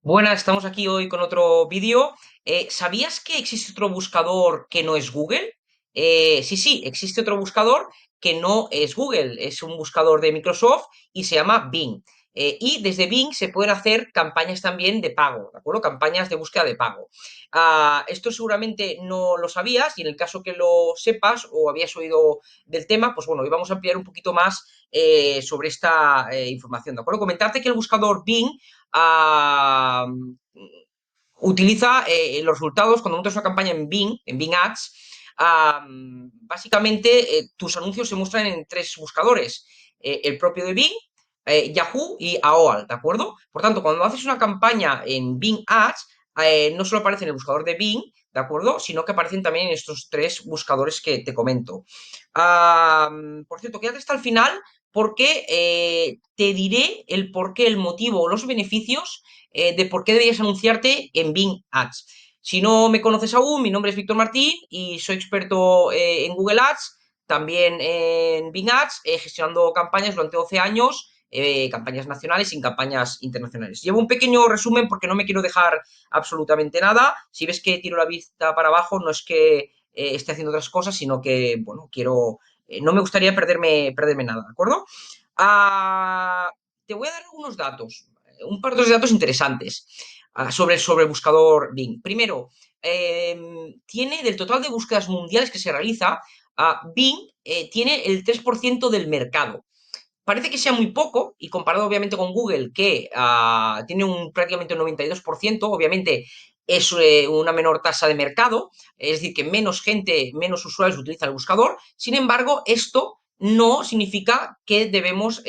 Buenas, estamos aquí hoy con otro vídeo. ¿Sabías que existe otro buscador que no es Google? Sí, existe otro buscador que no es Google, es un buscador de Microsoft y se llama Bing. Y desde Bing se pueden hacer campañas también de pago, ¿de acuerdo? Campañas de búsqueda de pago. Esto seguramente no lo sabías y en el caso que lo sepas o habías oído del tema, pues bueno, hoy vamos a ampliar un poquito más sobre esta información, ¿de acuerdo? Comentarte que el buscador Bing ah, utiliza los resultados cuando montas una campaña en Bing Ads. Básicamente, tus anuncios se muestran en tres buscadores: el propio de Bing, Yahoo y AOL, ¿de acuerdo? Por tanto, cuando haces una campaña en Bing Ads, no solo aparece en el buscador de Bing, ¿de acuerdo? Sino que aparecen también en estos tres buscadores que te comento. Por cierto, quédate hasta el final porque te diré el porqué, el motivo o los beneficios de por qué deberías anunciarte en Bing Ads. Si no me conoces aún, mi nombre es Víctor Martín y soy experto en Google Ads, también en Bing Ads, gestionando campañas durante 12 años, campañas nacionales y campañas internacionales. Llevo un pequeño resumen porque no me quiero dejar absolutamente nada. Si ves que tiro la vista para abajo, no es que esté haciendo otras cosas, sino que, bueno, no me gustaría perderme nada, ¿de acuerdo? Ah, Te voy a dar algunos datos, un par de datos interesantes sobre el buscador Bing. Primero, tiene del total de búsquedas mundiales que se realiza, Bing tiene el 3% del mercado. Parece que sea muy poco, y comparado obviamente con Google, que tiene prácticamente un 92%, obviamente es una menor tasa de mercado, es decir, que menos gente, menos usuarios utilizan el buscador. Sin embargo, esto no significa que debemos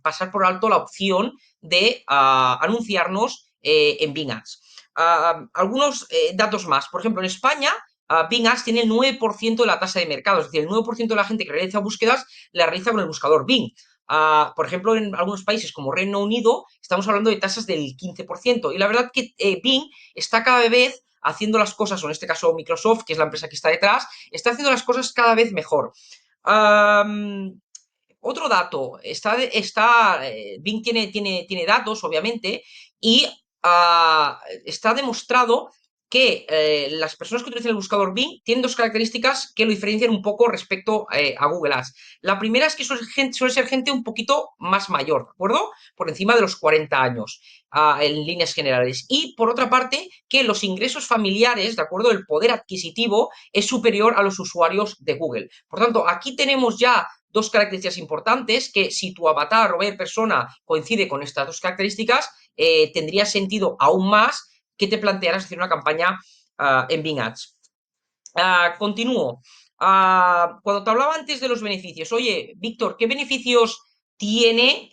pasar por alto la opción de anunciarnos en Bing Ads. Algunos datos más. Por ejemplo, en España, Bing Ads tiene el 9% de la tasa de mercado, es decir, el 9% de la gente que realiza búsquedas la realiza con el buscador Bing. Por ejemplo, en algunos países como Reino Unido, estamos hablando de tasas del 15%. Y la verdad que Bing está cada vez haciendo las cosas, o en este caso Microsoft, que es la empresa que está detrás, está haciendo las cosas cada vez mejor. Otro dato, Bing tiene datos, obviamente, y está demostrado que las personas que utilizan el buscador Bing tienen dos características que lo diferencian un poco respecto a Google Ads. La primera es que suele ser gente un poquito más mayor, ¿de acuerdo? Por encima de los 40 años, en líneas generales. Y por otra parte, que los ingresos familiares, ¿de acuerdo? El poder adquisitivo es superior a los usuarios de Google. Por tanto, aquí tenemos ya dos características importantes que, si tu avatar o ver persona coincide con estas dos características, tendría sentido aún más que te plantearas hacer una campaña en Bing Ads. Continúo. Cuando te hablaba antes de los beneficios, oye, Víctor, ¿qué beneficios tiene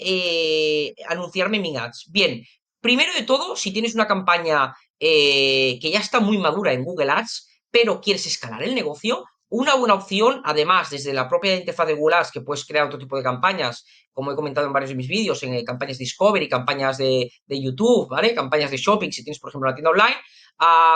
anunciarme en Bing Ads? Bien, primero de todo, si tienes una campaña que ya está muy madura en Google Ads, pero quieres escalar el negocio, una buena opción, además, desde la propia interfaz de Google Ads, que puedes crear otro tipo de campañas, como he comentado en varios de mis vídeos, en campañas Discovery, campañas de YouTube, ¿vale? Campañas de shopping, si tienes, por ejemplo, la tienda online,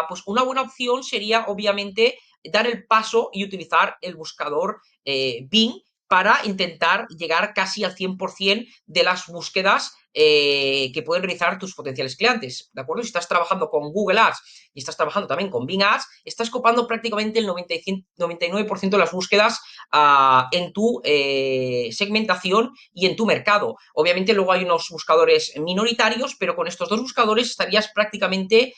pues una buena opción sería, obviamente, dar el paso y utilizar el buscador Bing para intentar llegar casi al 100% de las búsquedas que pueden realizar tus potenciales clientes, ¿de acuerdo? Si estás trabajando con Google Ads y estás trabajando también con Bing Ads, estás copando prácticamente el 99% de las búsquedas en tu segmentación y en tu mercado. Obviamente luego hay unos buscadores minoritarios, pero con estos dos buscadores estarías prácticamente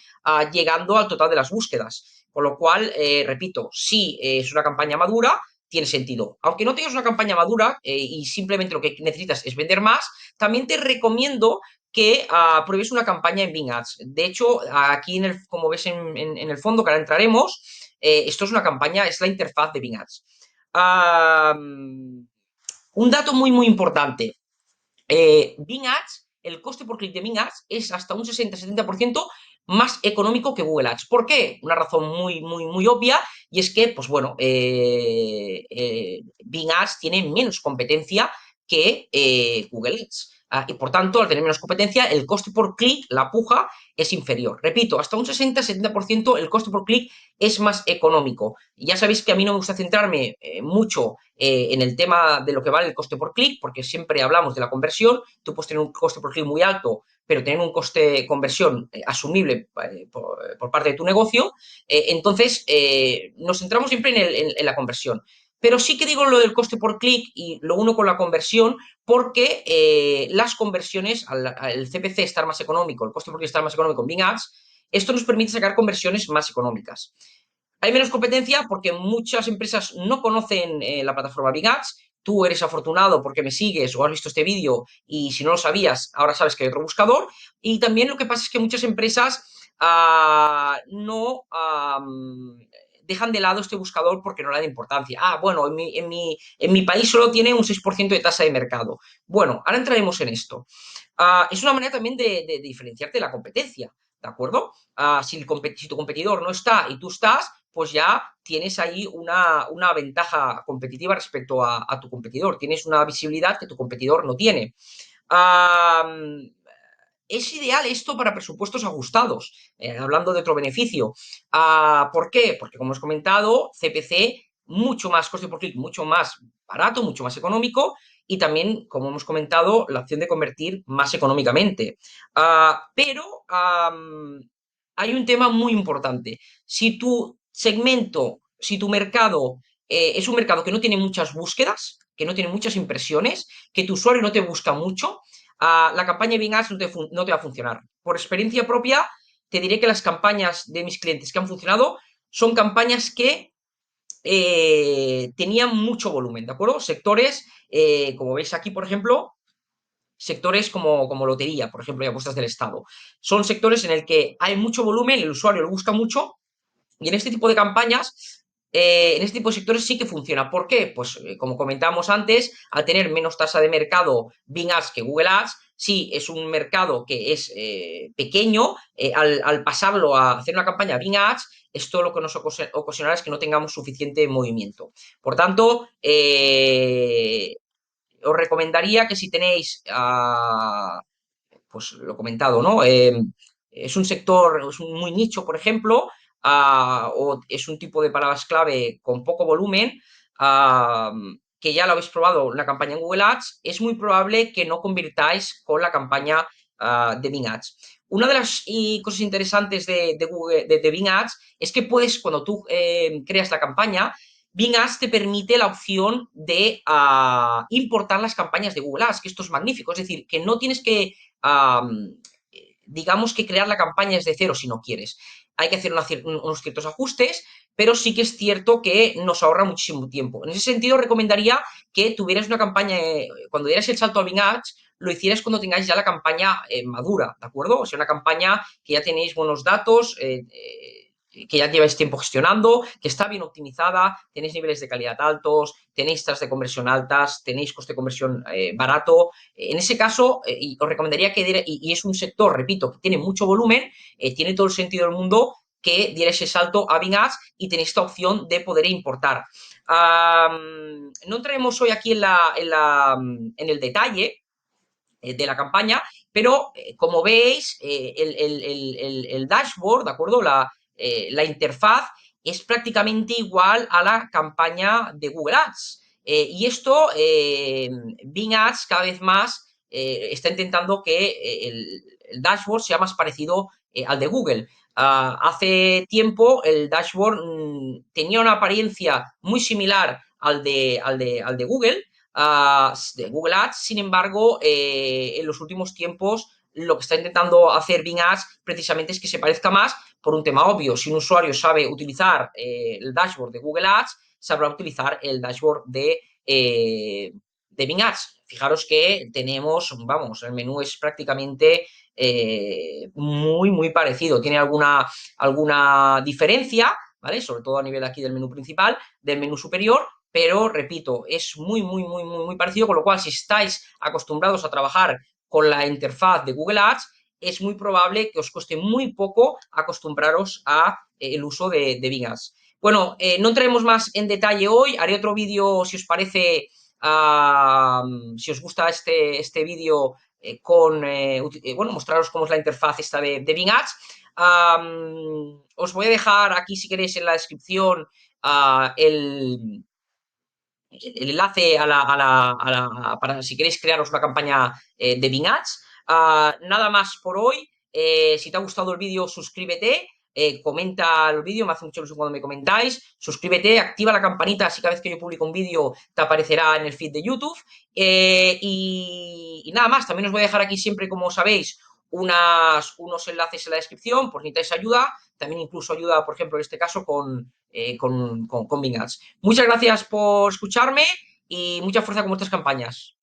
llegando al total de las búsquedas. Con lo cual, repito, si es una campaña madura, tiene sentido. Aunque no tengas una campaña madura y simplemente lo que necesitas es vender más, también te recomiendo que pruebes una campaña en Bing Ads. De hecho, aquí, como ves en el fondo, que ahora entraremos, esto es una campaña, es la interfaz de Bing Ads. Un dato muy importante. Bing Ads, el coste por clic de Bing Ads es hasta un 60-70% más económico que Google Ads. ¿Por qué? Una razón muy obvia, y es que, pues bueno, Bing Ads tiene menos competencia que Google Ads. Y por tanto, al tener menos competencia, el coste por clic, la puja, es inferior. Repito, hasta un 60-70% el coste por clic es más económico. Ya sabéis que a mí no me gusta centrarme mucho en el tema de lo que vale el coste por clic, porque siempre hablamos de la conversión. Tú puedes tener un coste por clic muy alto, pero tener un coste de conversión asumible por parte de tu negocio. Entonces, nos centramos siempre en la conversión. Pero sí que digo lo del coste por clic y lo uno con la conversión, porque las conversiones, al CPC estar más económico, el coste por clic estar más económico en Bing Ads, esto nos permite sacar conversiones más económicas. Hay menos competencia porque muchas empresas no conocen la plataforma Bing Ads. Tú eres afortunado porque me sigues o has visto este vídeo y si no lo sabías, ahora sabes que hay otro buscador. Y también lo que pasa es que muchas empresas no dejan de lado este buscador porque no le da importancia. Bueno, en mi país solo tiene un 6% de tasa de mercado. Bueno, ahora entraremos en esto. Es una manera también de diferenciarte de la competencia, ¿de acuerdo? Si tu competidor no está y tú estás, pues ya tienes ahí una ventaja competitiva respecto a tu competidor. Tienes una visibilidad que tu competidor no tiene. Uh, es ideal esto para presupuestos ajustados, hablando de otro beneficio. ¿Por qué? Porque, como hemos comentado, CPC mucho más coste por clic, mucho más barato, mucho más económico y también, como hemos comentado, la opción de convertir más económicamente. Pero hay un tema muy importante. Si tu segmento, si tu mercado es un mercado que no tiene muchas búsquedas, que no tiene muchas impresiones, que tu usuario no te busca mucho, la campaña de Bing Ads no te va a funcionar. Por experiencia propia, te diré que las campañas de mis clientes que han funcionado son campañas que tenían mucho volumen, ¿de acuerdo? Sectores, como veis aquí, por ejemplo, sectores como lotería, por ejemplo, y apuestas del Estado. Son sectores en el que hay mucho volumen, el usuario lo busca mucho y en este tipo de campañas, en este tipo de sectores sí que funciona. ¿Por qué? Pues como comentábamos antes, al tener menos tasa de mercado Bing Ads que Google Ads, sí es un mercado que es pequeño, al pasarlo a hacer una campaña Bing Ads, esto lo que nos ocasionará es que no tengamos suficiente movimiento. Por tanto, os recomendaría que si tenéis pues lo comentado, ¿no? Es un sector, es un muy nicho, por ejemplo, o es un tipo de palabras clave con poco volumen, que ya lo habéis probado en la campaña en Google Ads, es muy probable que no convirtáis con la campaña de Bing Ads. Una de las cosas interesantes de Bing Ads es que puedes, cuando tú creas la campaña, Bing Ads te permite la opción de importar las campañas de Google Ads, que esto es magnífico. Es decir, que no tienes que digamos que crear la campaña desde cero si no quieres. Hay que hacer unos ciertos ajustes, pero sí que es cierto que nos ahorra muchísimo tiempo. En ese sentido, recomendaría que tuvieras una campaña, cuando dieras el salto a Bing Ads, lo hicieras cuando tengáis ya la campaña madura, ¿de acuerdo? O sea, una campaña que ya tenéis buenos datos, que ya lleváis tiempo gestionando, que está bien optimizada, tenéis niveles de calidad altos, tenéis tasas de conversión altas, tenéis coste de conversión barato. En ese caso, y os recomendaría que y es un sector, repito, que tiene mucho volumen, tiene todo el sentido del mundo que diera ese salto a Bing Ads y tenéis esta opción de poder importar. No entraremos hoy aquí en el detalle de la campaña, pero como veis, el dashboard, ¿de acuerdo? La interfaz es prácticamente igual a la campaña de Google Ads. Y esto, Bing Ads cada vez más está intentando que el dashboard sea más parecido al de Google. Hace tiempo el dashboard tenía una apariencia muy similar al de Google, de Google Ads. Sin embargo, en los últimos tiempos lo que está intentando hacer Bing Ads precisamente es que se parezca más por un tema obvio. Si un usuario sabe utilizar el dashboard de Google Ads, sabrá utilizar el dashboard de Bing Ads. Fijaros que tenemos, vamos, el menú es prácticamente muy, muy parecido. Tiene alguna diferencia, ¿vale? Sobre todo a nivel aquí del menú principal, del menú superior, pero repito, es muy, muy, muy, muy, muy parecido, con lo cual si estáis acostumbrados a trabajar con la interfaz de Google Ads, es muy probable que os cueste muy poco acostumbraros a el uso de Bing Ads. Bueno, no entraremos más en detalle hoy, haré otro vídeo si os parece, si os gusta este vídeo, bueno, mostraros cómo es la interfaz esta de Bing Ads. Os voy a dejar aquí, si queréis, en la descripción el enlace para si queréis crearos una campaña de Bing Ads. Nada más por hoy. Si te ha gustado el vídeo, suscríbete. Comenta el vídeo, me hace mucha ilusión cuando me comentáis. Suscríbete, activa la campanita, así cada vez que yo publico un vídeo te aparecerá en el feed de YouTube. Y nada más, también os voy a dejar aquí siempre, como sabéis, unos enlaces en la descripción, por si necesitáis ayuda. También incluso ayuda, por ejemplo, en este caso con Bing Ads. Muchas gracias por escucharme y mucha fuerza con vuestras campañas.